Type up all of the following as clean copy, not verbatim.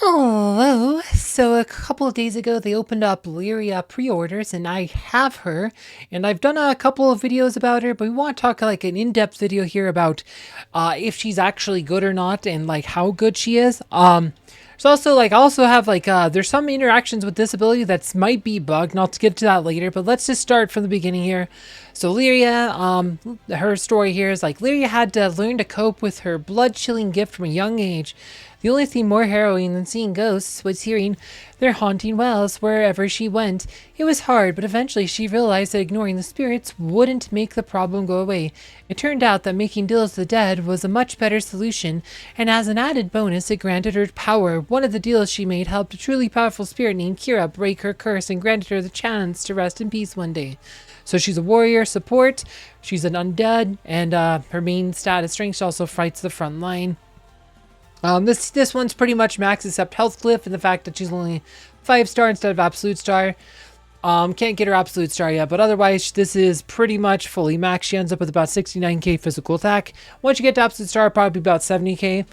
Hello. So a couple of days ago, they opened up Lyria pre-orders, and I have her, and I've done a couple of videos about her. But we want to talk like an in-depth video here about if she's actually good or not, and like how good she is. So also I also have there's some interactions with this ability that might be bugged, and I'll get to that later. But let's just start from the beginning here. So Lyria, her story here is like Lyria had to learn to cope with her blood-chilling gift from a young age. The only thing more harrowing than seeing ghosts was hearing their haunting wails wherever she went. It was hard, but eventually she realized that ignoring the spirits wouldn't make the problem go away. It turned out that making deals with the dead was a much better solution, and as an added bonus, it granted her power. One of the deals she made helped a truly powerful spirit named Kira break her curse and granted her the chance to rest in peace one day. So she's a warrior support, she's an undead, and her main stat is strength. She also fights the front line. This one's pretty much max except health cliff and the fact that she's only 5-star instead of absolute star. Can't get her absolute star yet, but otherwise this is pretty much fully max. She ends up with about 69k physical attack. Once you get to absolute star, probably about 70k.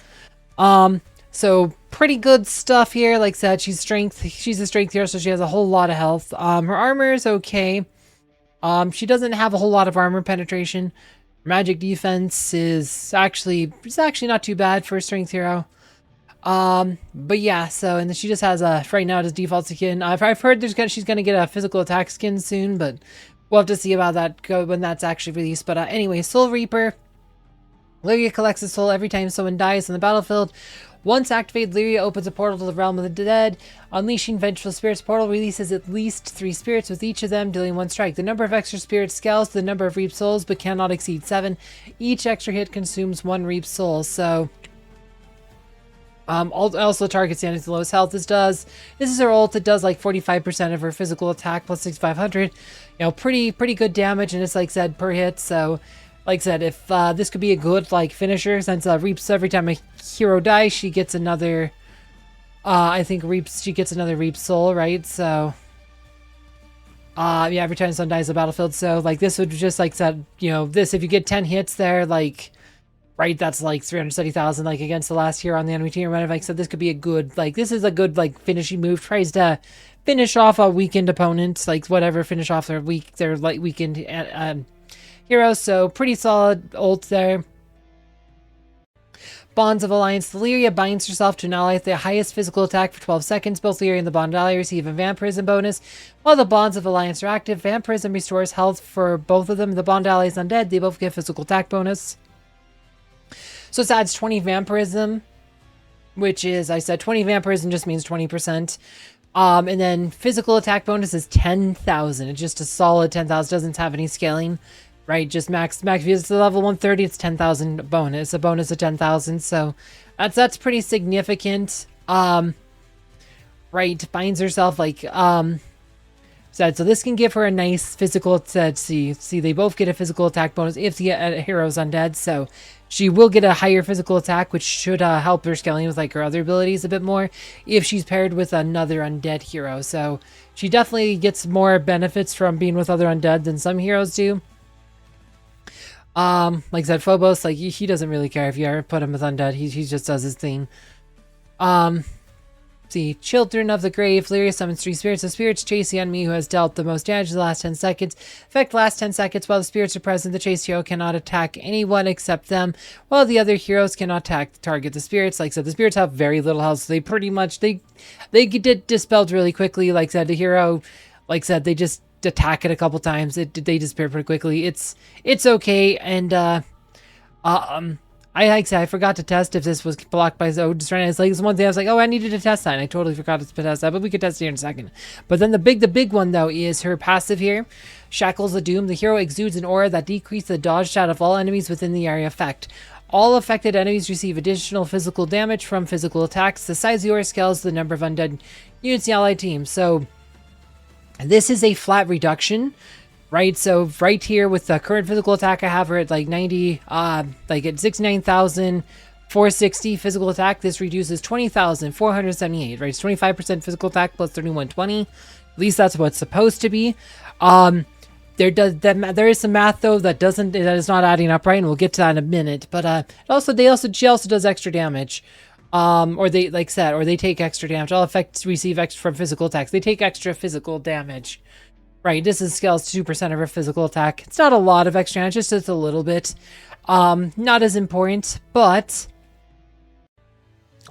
So pretty good stuff here. Like I said, she's a strength hero, so she has a whole lot of health. Her armor is okay. She doesn't have a whole lot of armor penetration. Magic defense is actually not too bad for a strength hero. But yeah, so and she just has right now it is default skin. I've heard she's gonna get a physical attack skin soon, but we'll have to see about that when that's actually released. But anyway, Soul Reaper. Lyria collects a soul every time someone dies on the battlefield. Once activated, Lyria opens a portal to the realm of the dead. Unleashing Vengeful Spirits portal releases at least 3 spirits, with each of them dealing 1 strike. The number of extra spirits scales to the number of reaped souls, but cannot exceed 7. Each extra hit consumes 1 reaped soul. So, also targets the enemy with the lowest health. This is her ult. It does like 45% of her physical attack plus 6,500. You know, pretty good damage, and it's like said per hit. So. Like I said, if this could be a good finisher, since reaps every time a hero dies, she gets another. She gets another reap soul, right? So, yeah, every time someone dies on the battlefield. So, this would just said, this if you get 10 hits there, right, that's 370,000 against the last hero on the enemy team or whatever. Like I said, this could be a good this is a good finishing move. Tries to finish off a weakened opponent, finish off their weakened hero, so pretty solid ult there. Bonds of Alliance. Lyria binds herself to an ally with the highest physical attack for 12 seconds. Both Lyria and the Bond ally receive a Vampirism bonus. While the Bonds of Alliance are active, Vampirism restores health for both of them. The Bond ally is undead. They both get physical attack bonus. So this adds 20 Vampirism, which is, I said, 20 Vampirism just means 20%. And then physical attack bonus is 10,000. It's just a solid 10,000. Doesn't have any scaling. Right, just max. If it's level 130, it's 10,000 bonus. A bonus of 10,000, so that's pretty significant. Right, binds herself so this can give her a nice physical. See, they both get a physical attack bonus if the hero's undead. So she will get a higher physical attack, which should help her scaling with her other abilities a bit more if she's paired with another undead hero. So she definitely gets more benefits from being with other undead than some heroes do. Like I said, Phobos, he doesn't really care if you ever put him with undead. He just does his thing. See, Children of the Grave. Lyria summons 3 spirits. The spirits chase the enemy who has dealt the most damage in the last 10 seconds. Effect last 10 seconds. While the spirits are present, the chase hero cannot attack anyone except them, while the other heroes cannot target the spirits. Like I said, the spirits have very little health, so they pretty much, they get dispelled really quickly. Like I said, the hero, they just attack it a couple times. They disappear pretty quickly. It's okay, and I forgot to test if this was blocked by just trying to it's one thing I was like, oh, I needed to test that, and I totally forgot to test that, but we could test it here in a second. But then the big one though is her passive here, Shackles of Doom. The hero exudes an aura that decreases the dodge stat of all enemies within the area effect. All affected enemies receive additional physical damage from physical attacks. The size of the aura scales the number of undead units in the allied team. So this is a flat reduction, right? So right here with the current physical attack, I have her at 90, at 69,460 physical attack. This reduces 20,478, right? It's 25% physical attack plus 3,120. At least that's what it's supposed to be. There is some math though that is not adding up right, and we'll get to that in a minute. But she also does extra damage. Or they, like said, or they take extra damage. All effects receive extra from physical attacks. They take extra physical damage. Right, this is scales 2% of her physical attack. It's not a lot of extra damage, just a little bit. Not as important, but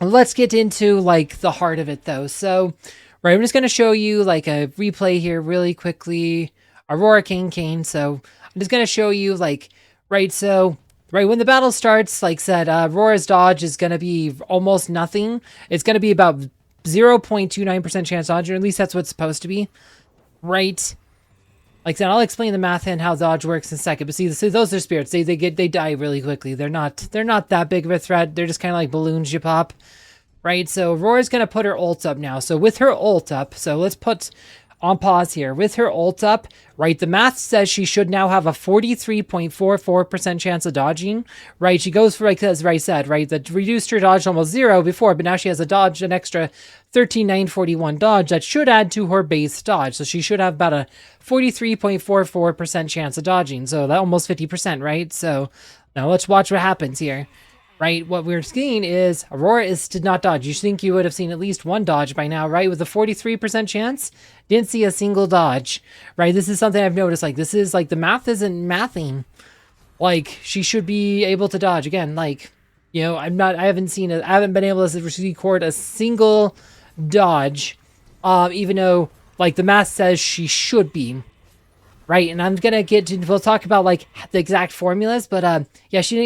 let's get into, like, the heart of it, though. So, right, I'm just going to show you, like, a replay here really quickly. Aurora, Cain. So, I'm just going to show you, like, right, so, right, when the battle starts, like said, Aurora's dodge is going to be almost nothing. It's going to be about 0.29% chance dodge, or at least that's what's supposed to be. Right, like I said, I'll explain the math and how dodge works in a second. But see, those are spirits. They die really quickly. They're not that big of a threat. They're just kind of like balloons you pop, right? So Aurora's gonna put her ult up now. So with her ult up, so let's put on pause here. With her ult up, right, the math says she should now have a 43.44% chance of dodging, right? She goes for, like as Ray said, right, that reduced her dodge almost 0 before, but now she has a dodge, an extra 13,941 dodge that should add to her base dodge. So she should have about a 43.44% chance of dodging. So that almost 50%, right? So now let's watch what happens here. Right, what we're seeing is Aurora did not dodge. You think you would have seen at least one dodge by now, right? With a 43% chance, didn't see a single dodge, right? This is something I've noticed. Like, this is like the math isn't mathing. Like, she should be able to dodge again. Like, you know, I haven't been able to record a single dodge, even though like the math says she should be. Right, and I'm gonna we'll talk about like the exact formulas, but yeah, she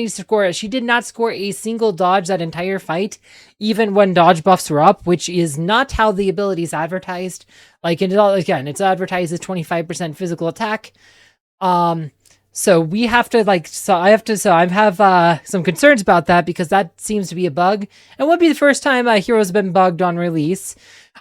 did not score a single dodge that entire fight, even when dodge buffs were up, which is not how the ability is advertised. Like, again, it's advertised as 25% physical attack. So we have to I have some concerns about that because that seems to be a bug. It would be the first time a hero's been bugged on release.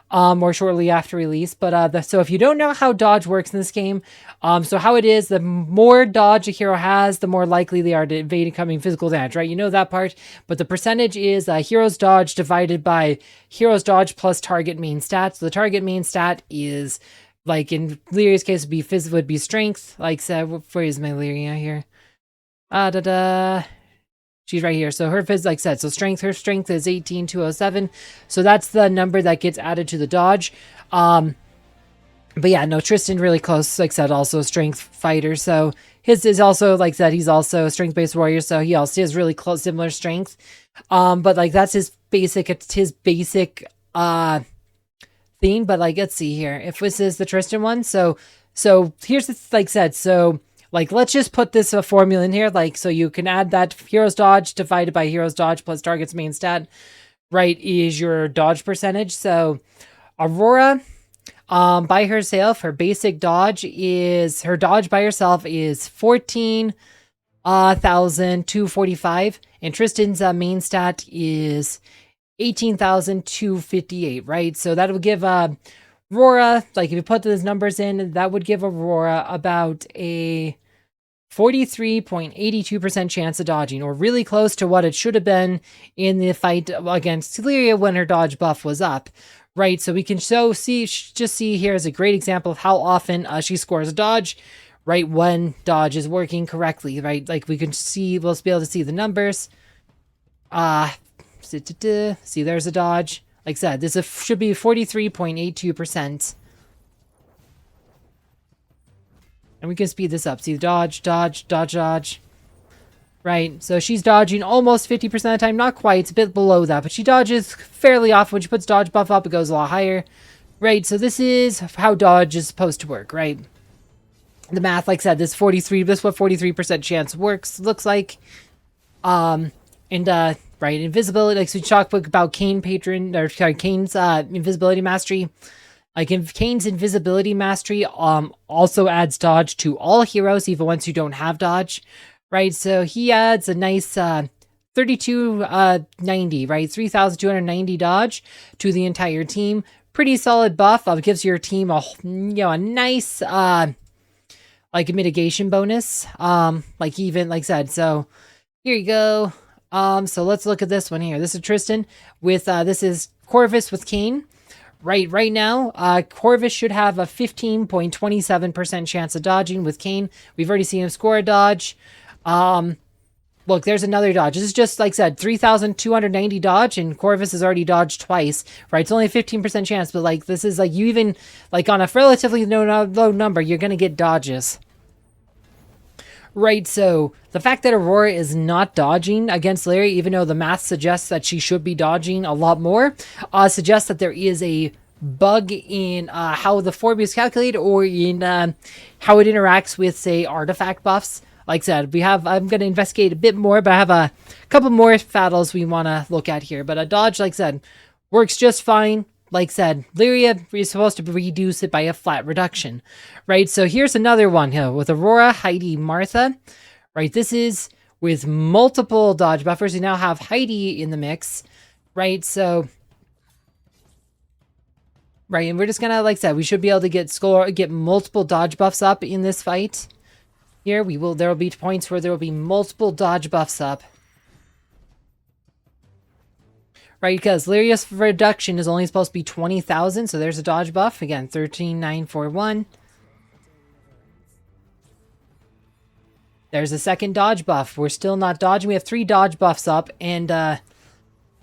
Or shortly after release, but so if you don't know how dodge works in this game, so how it is, the more dodge a hero has, the more likely they are to evade incoming physical damage, right? You know that part, but the percentage is hero's dodge divided by hero's dodge plus target main stat. So the target main stat is, like in Lyria's case, would be strength. Like, where is my Lyria here? She's right here. So her phys, like said, so her strength is 18,207. So that's the number that gets added to the dodge. But yeah, no, Tristan really close, like said, also strength fighter. So his is also, like said, he's also a strength-based warrior. So he also has really close, similar strength. But like that's his basic, thing. But like, let's see here. If this is the Tristan one, so here's the, like said, so like, let's just put this formula in here, like, so you can add that hero's dodge divided by hero's dodge plus target's main stat, right, is your dodge percentage. So Aurora, by herself, her basic dodge is, her dodge by herself is 14,245, and Tristan's main stat is 18,258, right? So that would give Aurora, like if you put those numbers in, that would give Aurora about a 43.82% chance of dodging, or really close to what it should have been in the fight against Lyria when her dodge buff was up, right? So we can see here is a great example of how often she scores a dodge, right, when dodge is working correctly, right? Like we can see, we'll be able to see the numbers. See, there's a dodge. Like I said, this should be 43.82%. And we can speed this up. See, dodge. Right, so she's dodging almost 50% of the time. Not quite, it's a bit below that, but she dodges fairly often. When she puts dodge buff up, it goes a lot higher. Right, so this is how dodge is supposed to work, right? The math, like I said, this is what 43% chance looks like. Right, invisibility, like, so we talk about Cain's invisibility mastery. Like, if Cain's invisibility mastery also adds dodge to all heroes, even ones who don't have dodge, right? So he adds a nice 3290, right? 3,290 dodge to the entire team. Pretty solid buff. Gives your team a nice like a mitigation bonus. Like I said. So here you go. So let's look at this one here. This is Tristan with this is Corvus with Cain. Right now, Corvus should have a 15.27% chance of dodging with Cain. We've already seen him score a dodge. Look, there's another dodge. This is just, like I said, 3,290 dodge, and Corvus has already dodged twice, right? It's only a 15% chance, but, like, this is, like, you even, like, on a relatively low number, you're gonna get dodges. Right, so the fact that Aurora is not dodging against Lyria, even though the math suggests that she should be dodging a lot more, suggests that there is a bug in how the form is calculated, or in how it interacts with, say, artifact buffs. Like I said, I'm going to investigate a bit more, but I have a couple more battles we want to look at here. But a dodge, like I said, works just fine. Like I said, Lyria is supposed to reduce it by a flat reduction, right? So here's another one here with Aurora, Heidi, Martha, right? This is with multiple dodge buffers. We now have Heidi in the mix, right? So, right, and we're just gonna, like I said, we should be able to get multiple dodge buffs up in this fight. Here, there will be points where there will be multiple dodge buffs up. Right, because Lyria's reduction is only supposed to be 20,000, so there's a dodge buff. Again, 13,941. There's a second dodge buff. We're still not dodging. We have 3 dodge buffs up, and,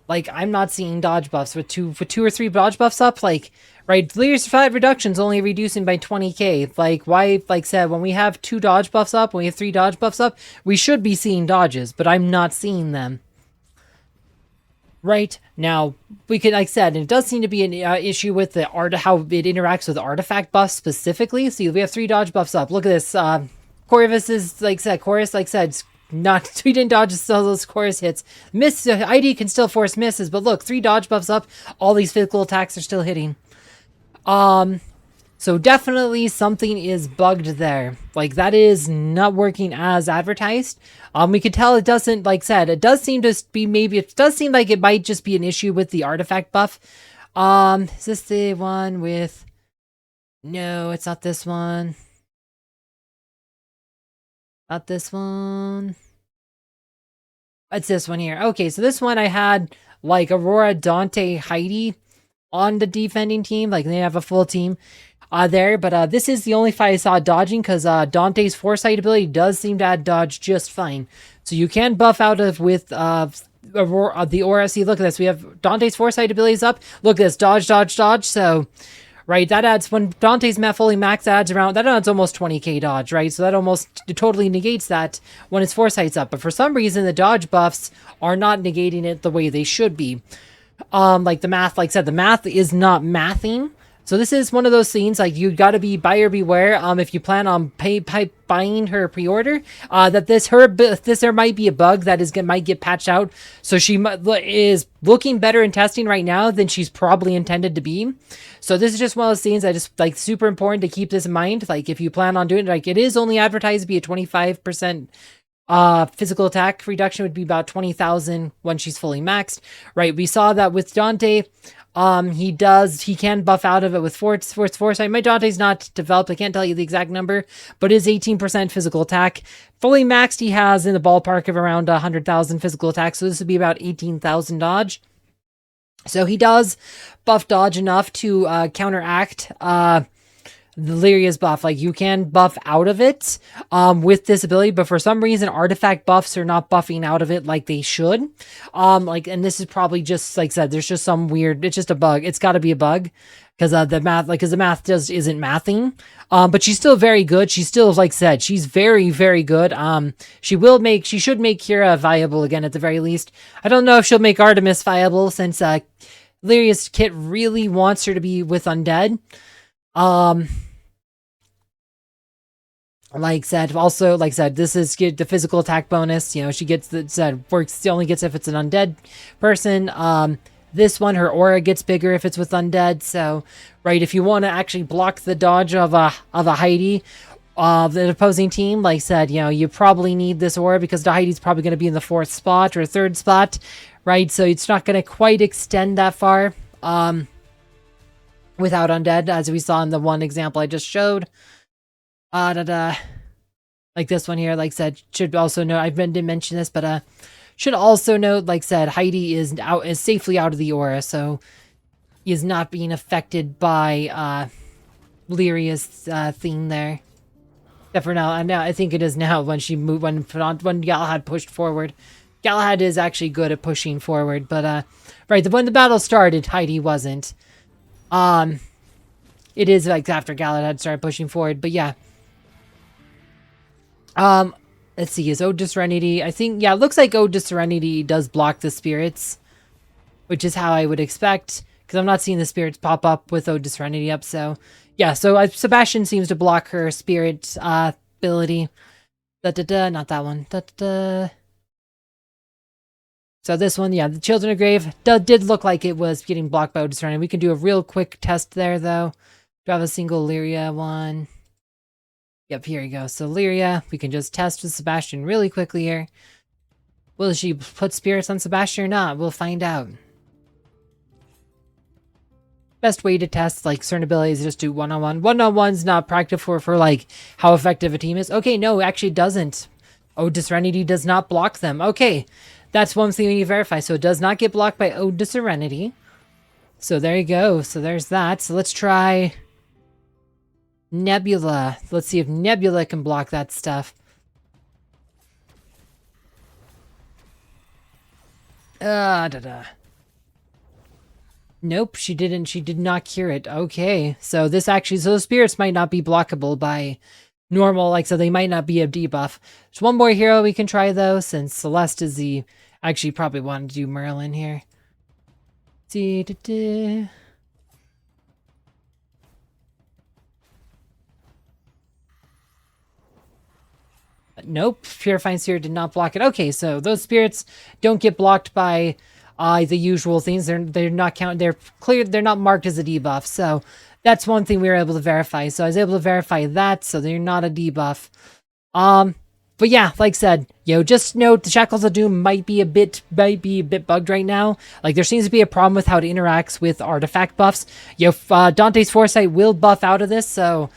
like, I'm not seeing dodge buffs with two or three dodge buffs up. Like, right, Lyria's flat reduction's only reducing by 20k. Like, why, like said, when we have 2 dodge buffs up, when we have 3 dodge buffs up, we should be seeing dodges, but I'm not seeing them. Right, now, we could, like I said, and it does seem to be an issue with the how it interacts with artifact buffs specifically. See, we have 3 dodge buffs up. Look at this. Corvus is, like I said, Chorus, like I said, not, we didn't dodge all those Chorus hits. ID can still force misses, but look, 3 dodge buffs up, all these physical attacks are still hitting. So definitely something is bugged there. Like, that is not working as advertised. We could tell it doesn't, like said, it does seem to be, maybe, it does seem like it might just be an issue with the artifact buff. Is this the one with, no, it's not this one. Not this one. It's this one here. Okay, so this one I had, like, Aurora, Dante, Heidi on the defending team. Like, they have a full team there, but this is the only fight I saw dodging, because Dante's foresight ability does seem to add dodge just fine. So you can buff out of with Aurora, the aura. See, look at this. We have Dante's foresight abilities up. Look at this, dodge, dodge, dodge. So, right, that adds, when Dante's fully max adds around, that adds almost 20k dodge, right? So that almost totally negates that when its foresight's up. But for some reason, the dodge buffs are not negating it the way they should be. Like the math, like I said, the math is not mathing. So this is one of those scenes, like, you gotta be buyer beware, if you plan on buying her pre-order, that there might be a bug that might get patched out. So she is looking better in testing right now than she's probably intended to be. So this is just one of those scenes that is, like, super important to keep this in mind. Like, if you plan on doing it, like, it is only advertised to be a 25%, physical attack reduction would be about 20,000 when she's fully maxed, right? We saw that with Dante. He can buff out of it with foresight. My Dante's not developed, I can't tell you the exact number, but is 18% physical attack. Fully maxed, he has in the ballpark of around 100,000 physical attack, so this would be about 18,000 dodge. So he does buff dodge enough to counteract the Lyria's buff. Like, you can buff out of it with this ability, but for some reason artifact buffs are not buffing out of it like they should. And this is probably just, like I said, there's just some weird, it's just a bug. It's got to be a bug, because the math just isn't mathing. But she's still very good. She's still, like I said, she's very, very good. She should make Kira viable again at the very least. I don't know if she'll make Artemis viable, since Lyria's kit really wants her to be with undead. Like said, also, like said, this is the physical attack bonus. You know, she gets she only gets if it's an undead person. This one, her aura gets bigger if it's with undead. So, right, if you want to actually block the dodge of a Heidi, the opposing team, like I said, you know, you probably need this aura, because the Heidi's probably going to be in the 4th spot or 3rd spot, right? So it's not going to quite extend that far, without undead, as we saw in the one example I just showed. Like this one here, like I said, should also know, I didn't mention this, but should also note, like I said, Heidi is safely out of the aura, so is not being affected by Lyria's theme there. Except for now, and now I think it is now when she moved when Galahad pushed forward. Galahad is actually good at pushing forward, but right, when the battle started, Heidi wasn't. It is like after Galahad started pushing forward, but yeah. Let's see, is Ode to Serenity? I think, yeah, it looks like Ode to Serenity does block the spirits, which is how I would expect, because I'm not seeing the spirits pop up with Ode to Serenity up, so yeah, so Sebastian seems to block her spirit ability. Not that one. So this one, yeah, the Children of Grave did look like it was getting blocked by Ode to Serenity. We can do a real quick test there, though. Do I have a single Lyria one? Yep, here we go. So Lyria, we can just test with Sebastian really quickly here. Will she put spirits on Sebastian or not? We'll find out. Best way to test like certain abilities is just do one-on-one. One-on-one's not practical for like how effective a team is. Okay, no, actually doesn't. Ode to Serenity does not block them. Okay, that's one thing we need to verify. So it does not get blocked by Ode to Serenity. So there you go. So there's that. So let's try Nebula. Let's see if Nebula can block that stuff. Nope, she didn't. She did not cure it. Okay, so this actually, so the spirits might not be blockable by normal, like, so they might not be a debuff. There's one more hero we can try, though, since Celeste is the, actually probably want to do Merlin here. Nope, Purifying Spirit did not block it. Okay, so those spirits don't get blocked by the usual things. They're not counted. They're clear. They're not marked as a debuff. So that's one thing we were able to verify. So I was able to verify that. So they're not a debuff. But yeah, like I said, just note the Shackles of Doom might be a bit bugged right now. Like there seems to be a problem with how it interacts with artifact buffs. Dante's Foresight will buff out of this. So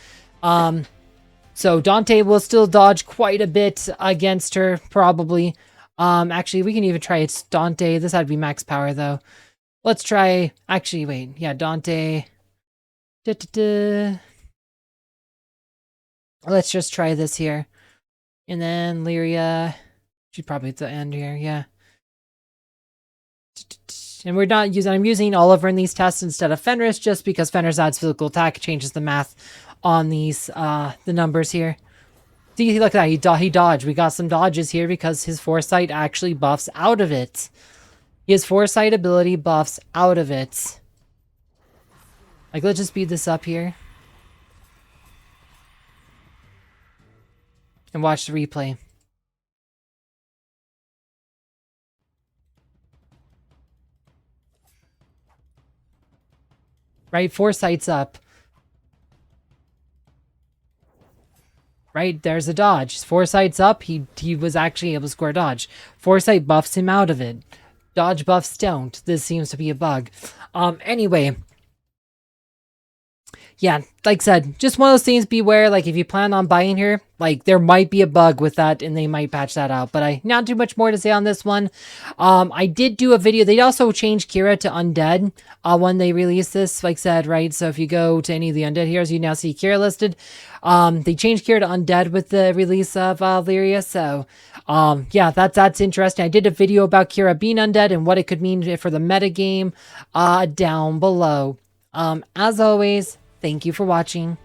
Dante will still dodge quite a bit against her, probably. Actually, we can even try it's Dante. This had to be max power, though. Let's try... Actually, wait. Yeah, Dante. Let's just try this here. And then Lyria. She's probably at the end here, yeah. And we're not using... I'm using Oliver in these tests instead of Fenris, just because Fenris adds physical attack, changes the math on these, the numbers here. See, look at that, he dodged. We got some dodges here because his Foresight actually buffs out of it. His Foresight ability buffs out of it. Like, let's just speed this up here. And watch the replay. Right, Foresight's up. Right, there's a dodge. Foresight's up, he was actually able to score a dodge. Foresight buffs him out of it. Dodge buffs don't. This seems to be a bug. Anyway. Yeah, like I said, just one of those things, beware, like, if you plan on buying here, like, there might be a bug with that, and they might patch that out, but not too much more to say on this one. I did do a video, they also changed Kira to Undead, when they released this, like I said, right, so if you go to any of the Undead heroes, you now see Kira listed. They changed Kira to Undead with the release of, Lyria, so, yeah, that's interesting. I did a video about Kira being Undead and what it could mean for the metagame, down below. As always, thank you for watching.